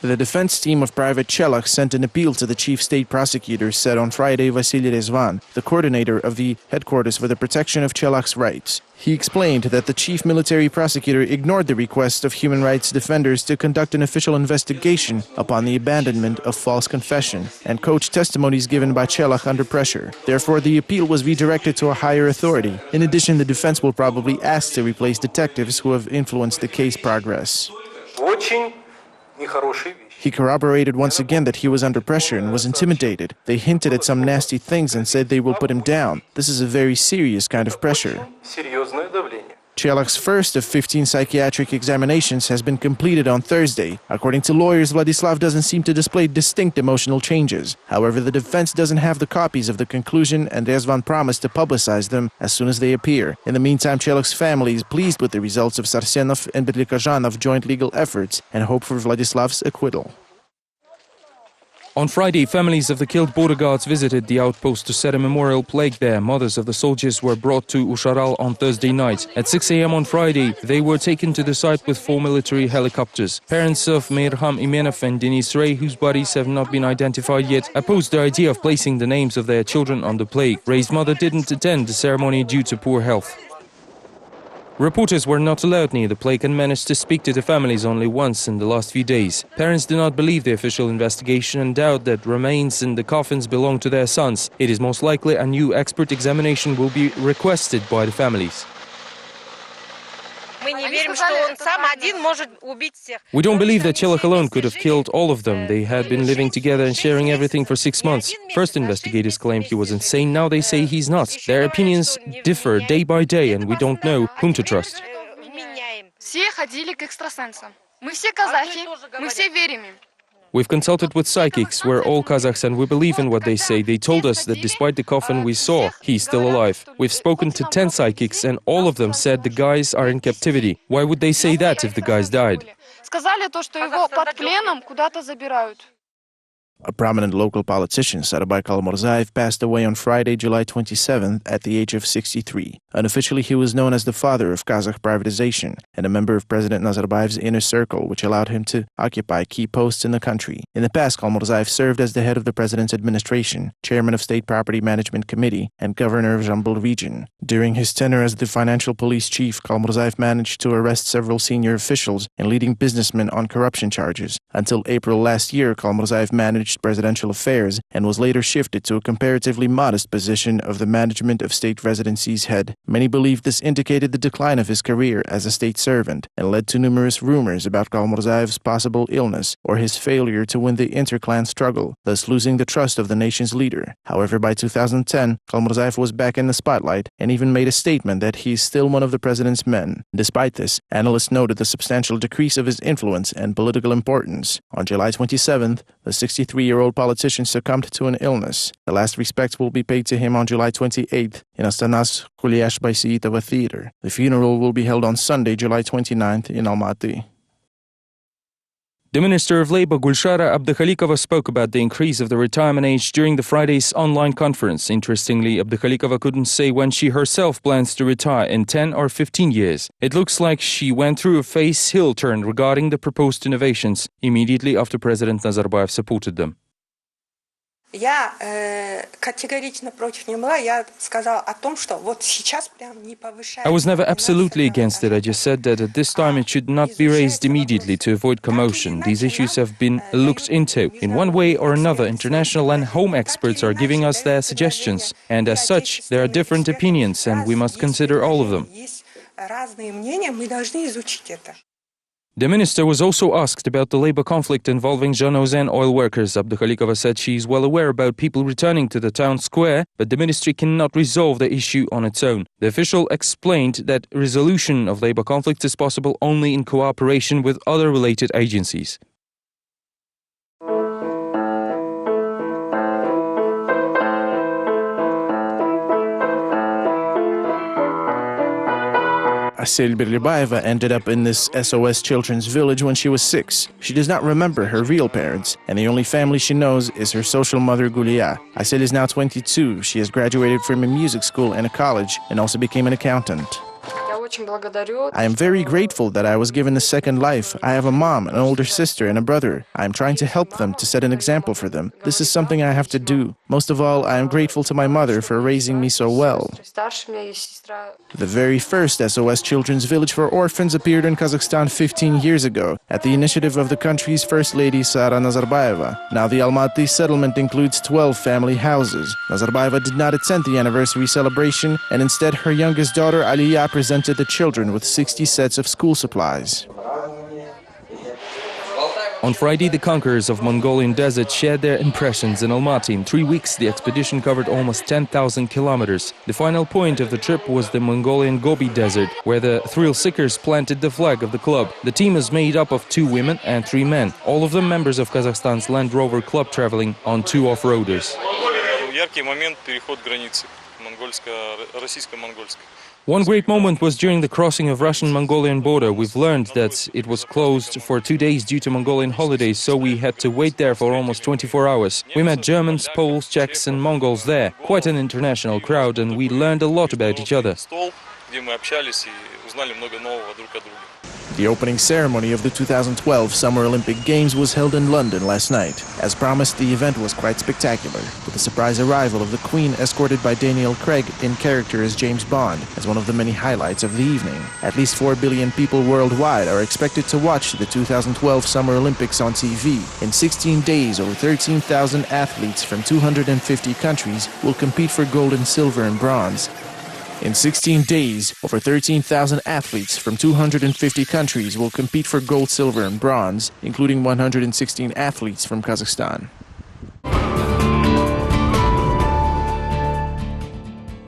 The defense team of Private Chelakh sent an appeal to the chief state prosecutor, said on Friday Vasily Rezvan, the coordinator of the headquarters for the protection of Chelakh's rights. He explained that the chief military prosecutor ignored the request of human rights defenders to conduct an official investigation upon the abandonment of false confession and coached testimonies given by Chelakh under pressure. Therefore, the appeal was redirected to a higher authority. In addition, the defense will probably ask to replace detectives who have influenced the case progress. He corroborated once again that he was under pressure and was intimidated. They hinted at some nasty things and said they will put him down. This is a very serious kind of pressure. Chelakh's first of 15 psychiatric examinations has been completed on Thursday. According to lawyers, Vladislav doesn't seem to display distinct emotional changes. However, the defense doesn't have the copies of the conclusion, and Rezvan promised to publicize them as soon as they appear. In the meantime, Chelakh's family is pleased with the results of Sarsenov and Bedrikazhanov joint legal efforts and hope for Vladislav's acquittal. On Friday, families of the killed border guards visited the outpost to set a memorial plaque there. Mothers of the soldiers were brought to Usharal on Thursday night. At 6 a.m. on Friday, they were taken to the site with 4 military helicopters. Parents of Meirham Imenov and Denis Rey, whose bodies have not been identified yet, opposed the idea of placing the names of their children on the plaque. Rey's mother didn't attend the ceremony due to poor health. Reporters were not allowed near the plaque and managed to speak to the families only once in the last few days. Parents do not believe the official investigation and doubt that remains in the coffins belong to their sons. It is most likely a new expert examination will be requested by the families. We don't believe that Chelakh alone could have killed all of them. They had been living together and sharing everything for 6 months. First, investigators claimed he was insane. Now they say he's not. Their opinions differ day by day, and we don't know whom to trust. We've consulted with psychics. We're all Kazakhs and we believe in what they say. They told us that despite the coffin we saw, he's still alive. We've spoken to 10 psychics and all of them said the guys are in captivity. Why would they say that if the guys died? A prominent local politician, Sarabai Kalmurzaev, passed away on Friday, July 27th at the age of 63. Unofficially, he was known as the father of Kazakh privatization and a member of President Nazarbayev's inner circle, which allowed him to occupy key posts in the country. In the past, Kalmurzaev served as the head of the president's administration, chairman of State Property Management Committee, and governor of Zhambul region. During his tenure as the financial police chief, Kalmurzaev managed to arrest several senior officials and leading businessmen on corruption charges. Until April last year, Kalmurzaev managed presidential affairs and was later shifted to a comparatively modest position of the management of state residency's head. Many believe this indicated the decline of his career as a state servant and led to numerous rumors about Kalmurzaev's possible illness or his failure to win the interclan struggle, thus losing the trust of the nation's leader. However, by 2010, Kalmurzaev was back in the spotlight and even made a statement that he is still one of the president's men. Despite this, analysts noted the substantial decrease of his influence and political importance. On July 27th, the 63-year-old politician succumbed to an illness. The last respects will be paid to him on July 28th in Astana's Kulyash Baisiitova Theater. The funeral will be held on Sunday, July 29th in Almaty. The Minister of Labour, Gulshara Abdukhalikova, spoke about the increase of the retirement age during the Friday's online conference. Interestingly, Abdukhalikova couldn't say when she herself plans to retire, in 10 or 15 years. It looks like she went through a face hill turn regarding the proposed innovations immediately after President Nazarbayev supported them. I was never absolutely against it. I just said that at this time it should not be raised immediately to avoid commotion. These issues have been looked into. In one way or another, international and home experts are giving us their suggestions. And as such, there are different opinions and we must consider all of them. The minister was also asked about the labor conflict involving Zhanaozen oil workers. Abdukhalikova said she is well aware about people returning to the town square, but the ministry cannot resolve the issue on its own. The official explained that resolution of labor conflicts is possible only in cooperation with other related agencies. Asyl Birlibaeva ended up in this SOS Children's Village when she was 6. She does not remember her real parents, and the only family she knows is her social mother, Gulia. Asyl is now 22. She has graduated from a music school and a college, and also became an accountant. I am very grateful that I was given a second life. I have a mom, an older sister, and a brother. I am trying to help them, to set an example for them. This is something I have to do. Most of all, I am grateful to my mother for raising me so well. The very first SOS Children's Village for Orphans appeared in Kazakhstan 15 years ago, at the initiative of the country's First Lady Sara Nazarbayeva. Now the Almaty settlement includes 12 family houses. Nazarbayeva did not attend the anniversary celebration, and instead her youngest daughter Aliya presented the children with 60 sets of school supplies. On Friday, the conquerors of Mongolian desert shared their impressions in Almaty. In 3 weeks, the expedition covered almost 10,000 kilometers. The final point of the trip was the Mongolian Gobi Desert, where the thrill-seekers planted the flag of the club. The team is made up of 2 women and 3 men, all of them members of Kazakhstan's Land Rover Club traveling on 2 off-roaders. One great moment was during the crossing of Russian-Mongolian border. We've learned that it was closed for 2 days due to Mongolian holidays, so we had to wait there for almost 24 hours. We met Germans, Poles, Czechs and Mongols there. Quite an international crowd, and we learned a lot about each other. The opening ceremony of the 2012 Summer Olympic Games was held in London last night. As promised, the event was quite spectacular, with the surprise arrival of the Queen escorted by Daniel Craig in character as James Bond, as one of the many highlights of the evening. At least 4 billion people worldwide are expected to watch the 2012 Summer Olympics on TV. In 16 days, over 13,000 athletes from 250 countries will compete for gold and silver and bronze. In 16 days, over 13,000 athletes from 250 countries will compete for gold, silver and bronze, including 116 athletes from Kazakhstan.